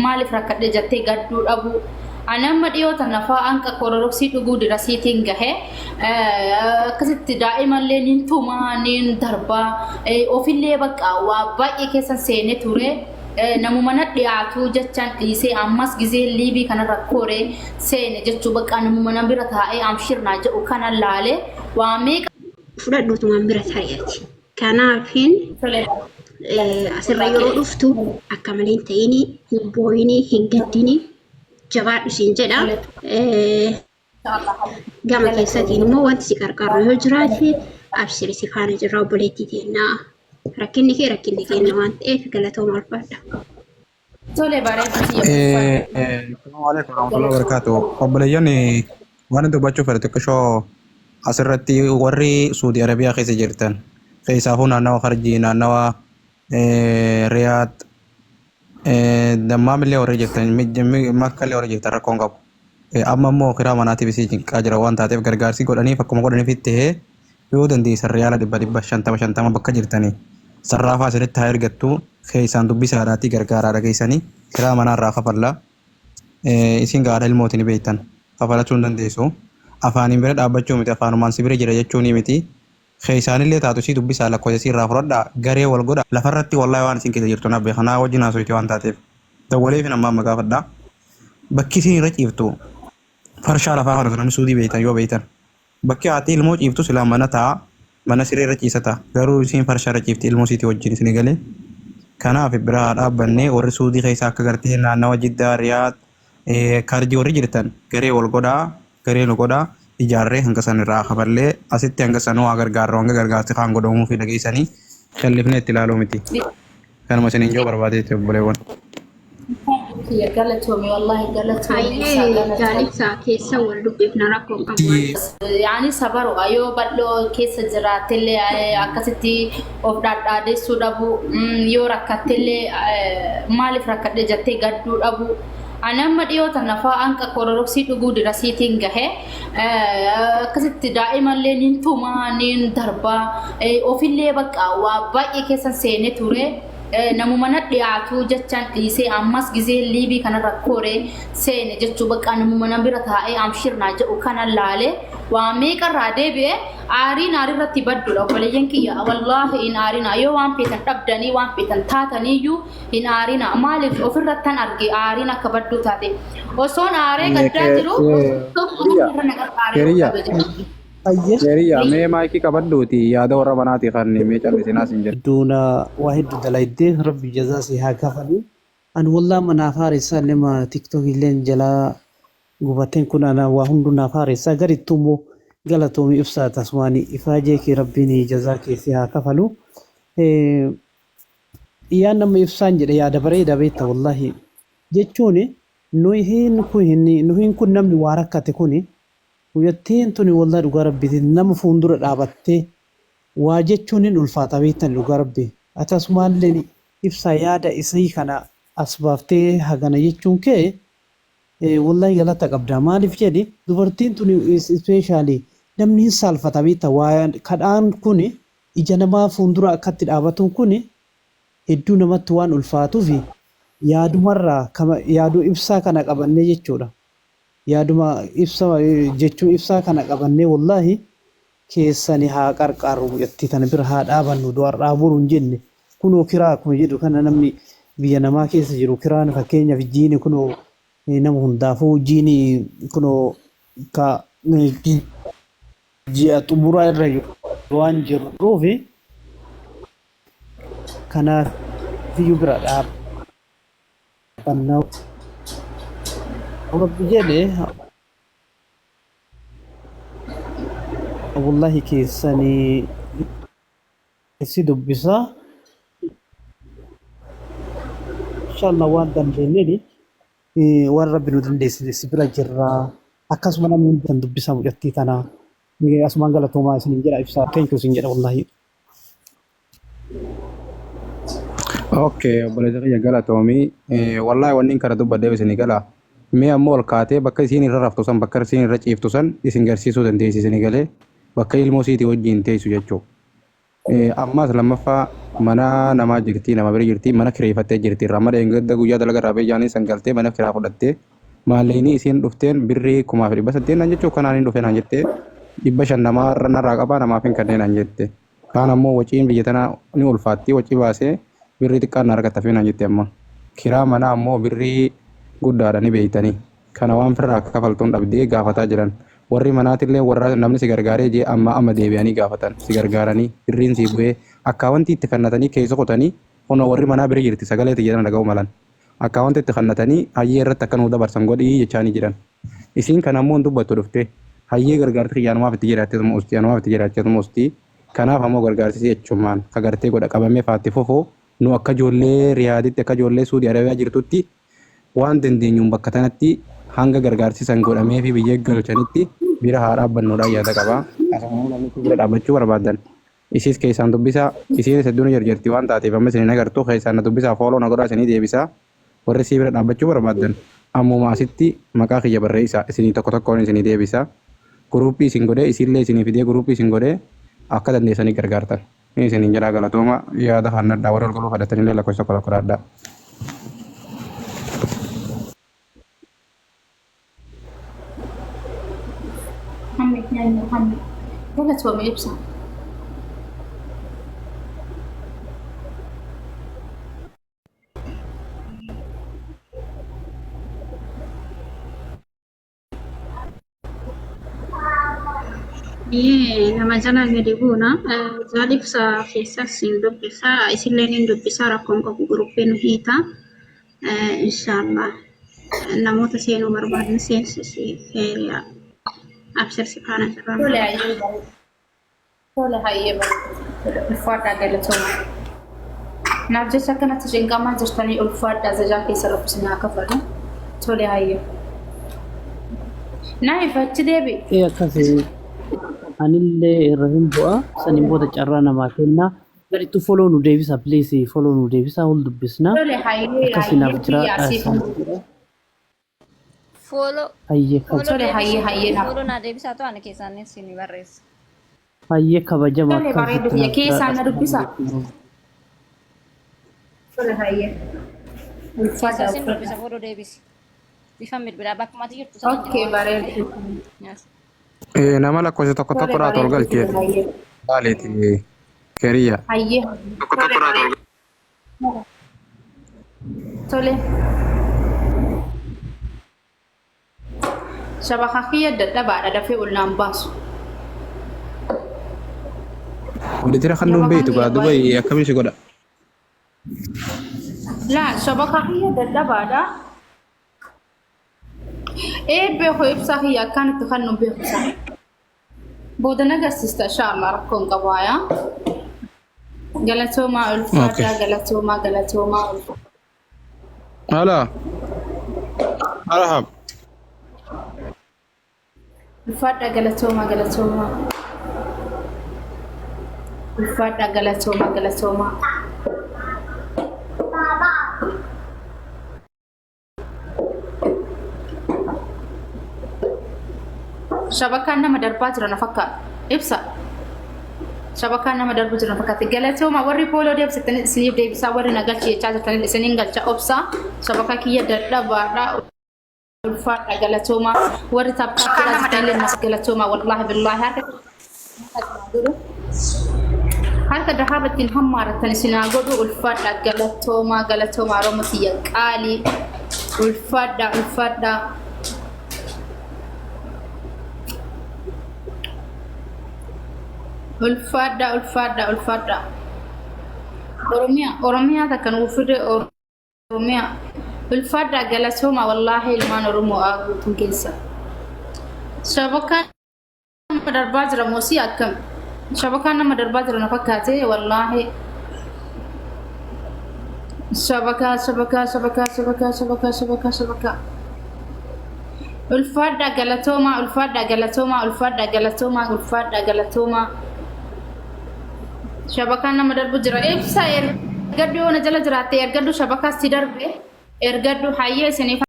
maaliif rakkadhe jettee gadduu dhabu. Anamma dhiyoota nafaa anqa kororoksii dhuguu dirasiitiin gahe akkasitti daa'imallee nin tumaa nin darbaa ofillee bakka waa baay'ee keessan seenee ture. Namuma na dhiyaatu jechaan dhiisee ammas gizee liibii kana rakkooree seene jechuu bakka namuma na bira taa'ee amshirnaa jedhu kana laalee waa meeqa fudhadhuutumaan bira taa'eeti. Kanaafin asirra yeroo dhuftu akka malee hin ta'ini, hin boo'ini, hin gaddini. Jabaadhu siin jedha. Gama keessatiin immoo wanti si qarqaru yoo jiraate abshiri si faana jirra obboleettii teennaa. Rakkinni keenya waan ta'eef galatooma ulfaadha. Tole bareedu. Assalamu alaikum warahmatullahi wabarakatuh. Obboleeyyan waan dubbachuu fedhe xiqqishoo asirratti warri Saudi Arabiyaa keessa jirtan keessaafuu naannawa Kharjii, naannawa Riyaad dammaamillee warri jirtan makkallee warri jirtan rakkoon qabu. Amma immoo kiraa manaatiif isii cinqaa jira waan taateef gargaarsi godhaniif akkuma godhaniif ta'ee yoo dandeessan riyaala 150 bakka jirtanii sarraafaa asirratti haa ergattu keessaan dubbisaadhaatii gargaaraadha keessanii kiraa manaarraa kafallaa isin gaadha ilmootiin beektan kafalachuu hin dandeessu afaaniin bira dhaabbachuu miti afaanumaan si bira jira jechuun miti keessaanillee taatu isii dubbisaa lakkoofsa isii irraa fudhadhaa garee wal godha lafarratti wallahi waan isin keessa jirtu nabbe kanaa wajjin haasofite waan taateef dawwaleef nammaa maqaa fadhaa bakki isin irra ciiftu farshaa lafaa kana namni suudii beektan yoo beektan bakki haati ilmoo ciiftu silaa mana ta'a mana siree irra ciisata garuu isin farshaa irra ciifti ilmoo siiti wajjin isin galee kanaaf biraa dhaabbannee warri suudii keessa akka gartee naannawa Jiddaa Riyaad Kharjii warri jirtan garee wal godhaa garee nu godhaa ijaarree hanga san irraa kafallee asitti hanga sanuu haa gargaarru hanga gargaarsi kaan godhamuu fi dhageessanii kallifnee itti ilaaluu miti kanuma isiniin joo barbaadeetti obboleewwan. يا قالتهم والله قالتهم جالسة كيسة والدب نراكم أول يعني صبروا أيوة بدلو كيسة جرات اللي أكستي أفراد عادي سودابو يورا كتلي مالف ركض جتة قدو أبو أنا ما ديو تنافع أنك كورروكسي تقول دراسيتين جه كست دائما لين توما نين دربا أو في اللي بق أو باقي كيسة سنة توري namuma na dhiyaatu jechaan dhiisee ammas gizee liibii kana rakkooree seene jechuu bakka namuma na bira taa'ee amshirnaa jedhu kana laalee waa meeqarraa deebi'ee aariin irratti baddudha obboleeyyan kiyya wallaahi hin aarina yoo waan feetan dhabdanii waan feetan taataniiyyuu hin aarina maaliif ofirrattan arge aariin akka badduu taate osoon aaree gaddaa jiru irra naqaxaaree Jeriya mee maayikii qabadhuuti yaada warra manaati kan mee callisinaa sin jedhu. Duuna waa hedduu dalaydee rabbi jazaa si haa kafalu. Ani wallah manaaf haaressaa lema tiktok illeen jalaa gubateen kun ana waa hunduu naaf haaressaa garittuu immoo galatoomii ibsaa tasmaanii ifaa jeekii rabbiin jazaa keessi haa kafalu. Iyaan nama ibsaan jedhe yaada bareeda beekta wallahi jechuun nuyi kun namni waa rakkate kuni. Guyyaattiin tuni waldaa dhugaa rabbiiti nama fuuldura dhaabattee waa jechuun hin ulfaata beektan dhugaa rabbi akkasumallee ibsa yaada isii kana as baaftee hagana jechuun kee waldaa galata qabda maaliif jedhi dubartiin tuni ispeeshaalii namni hin saalfata beekta waa kadhaan kun ija namaa fuuldura akkatti dhaabatuun kun hedduu namatti waan ulfaatuuf yaadumarraa yaaduu ibsaa kana qabannee jechuudha. yaaduma ibsa jechuun ibsaa kana qabannee wallahi keessani haa qarqaarru jetti tan bira haa dhaabannu du'ar dhaaburu hin jenne kunoo kiraa akkuma jedhu kana namni biyya namaa keessa jiru kiraan fakkeenyaaf jiini kunoo nama hundaafuu jiini kunoo ka ji'a xumuraa irra jiru waan jiruuf kanaaf biyyuu bira dhaabannaa رب جلي والله كيساني سيدو بسا إن شاء الله وان دم جنيني وان ربي ندن ديس سبرا جرا أكاس منا من دم بسا مجتي تنا نيجي أسمان قال توما سنجرا إفسا كينكو سنجرا والله Okay boleh saya gala Tommy wallahi wanni kara dubba deebise ni gala mee ammoo ol kaatee bakka isiin irra raftu san bakka isiin irra ciiftu san isin garsiisuu dandeessi isin galee bakka ilmoo isiitii wajjin teessu jechuudha. Ammas lammaffaa mana namaa jirti nama bira jirti mana kireeffattee jirti ramada ingilizda guyyaa dalaga raabee jaanii sangaltee mana kiraa fudhattee maalleenii isiin dhufteen birrii 1,800 naan jechuu kanaan hin dhufe naan jettee 500 namaa narraa qabaa namaaf hin kanneen naan jette kaan ammoo waciin biyya tanaa ni ulfaatti wacii baasee birrii xiqqaan argatta fi naan jette amma kiraa mana ammoo birrii guddaadha ni beeytanii kana waan firraa akka kafaltuun dhabdee gaafataa jiran warri manaatillee warra namni si gargaaree jee amma deebi'anii gaafatan si gargaaranii birriin si bu'ee akkaawwantii itti kannatanii keessa qotanii hono warri manaa bira jirti sagalee itti jedhan dhaga'u malan akkaawwantii itti kannatanii hayyee irratti akka nuu dabarsan godhii jechaanii jiran isiin kan ammoo dubbattu dhufte hayyee gargaarti xiyyaanamaaf itti jiraachisuuf musti kanaaf ammoo gargaarsisi jechumaan kagartee godha qabamee faatti fofoo nu akka ijoollee riyaaditti akka ijoollee suudii arabiyaa jirtutti waan dandeenyuun bakka tanatti hanga gargaarsisan godhamee fi biyya galchanitti bira haa dhaabbannuudhaan yaada qaba. Akkasumas namni bira dhaabbachuu barbaadan. Isiis keessaan dubbisaa isiin isa duuna jarjarti waan taateef amma isin agartuu keessaan dubbisaa fooloo na godhaa isinii deebisaa warri isii bira dhaabbachuu barbaadan. Ammuma asitti maqaa kiyya barreessaa isinii tokkoon isinii deebisaa. Guruuppii isin godhee isiillee isinii fidee guruuppii isin godhee akka dandeessanii gargaartan. Isiniin jedhaa galatooma yaada fannadhaa warra olqoluu fudhatanillee lakkoofsa kolokolaadhaa. محمد قالت هو ميبسا nama jalan gede buna zalif sa fesa sindu bisa isilenin du bisa rakon ko grupin hita insyaallah namota senu marbadan sensi si feria أبشر سبحانه وتعالى. ولا هاي الفرد قالتهم نرجع سكنة جنگا ما جرتني الفرد زجاكي سرب سنا كفر ولا هاي نايف تدبي إيه كذي أنا اللي رهين بوا سنبغى تجرنا ما كنا قريت follow no Davis please follow no Davis أول دبسنا ولا هاي كسينا بجرا follow follow na deebisa to ana keessaan isin barreessa hayyee kabajama akka keessaan dubbisa wala hayyee isin dubbisa follow deebisi bifa midbira bakkuma jirtu okay bareedu nama lakkoofsa tokko tokkodhaa tol galchee baaleeti keriya hayyee tokko tokkodhaa tole shabaka khiyya dadaba da dafe ulan basu wanda tira khannun beytu ba dubai akami shi goda la shabaka khiyya dadaba da be ho ibsa khiyya kan khannun be khisa bodana gasista insha Allah rakon qabaya galatoma ulfata galatoma ala marhab الفرد قالتوما الفرد قالتوما شبكة مدربات رنا فكا إبسا شبكة مدربات رنا فكا قالتوما وري بولو دي بس سنيب دي بس وري نقل شيء تاجر تاني سنين قال أبسا شبكة كي يدرب الفرق قالتوما ورثة بكرة تاني الناس قالتوما والله بالله هذا ذهبت إنهم مرة تنسينا قدو الفرق قالتوما رومتي قالي الفرق أورميا هذا كان وفد أورميا الفرد قالتهما والله ما نرمو أقول كيسا شبكة مدربات رموسي أكم شبكة مدربات رنفكاتي والله شبكة الفرد قالتهما شبكة مدربات إبسا إرقدو نجل جراتي إرقدو شبكة سيدر به إرقدو حيي سنفا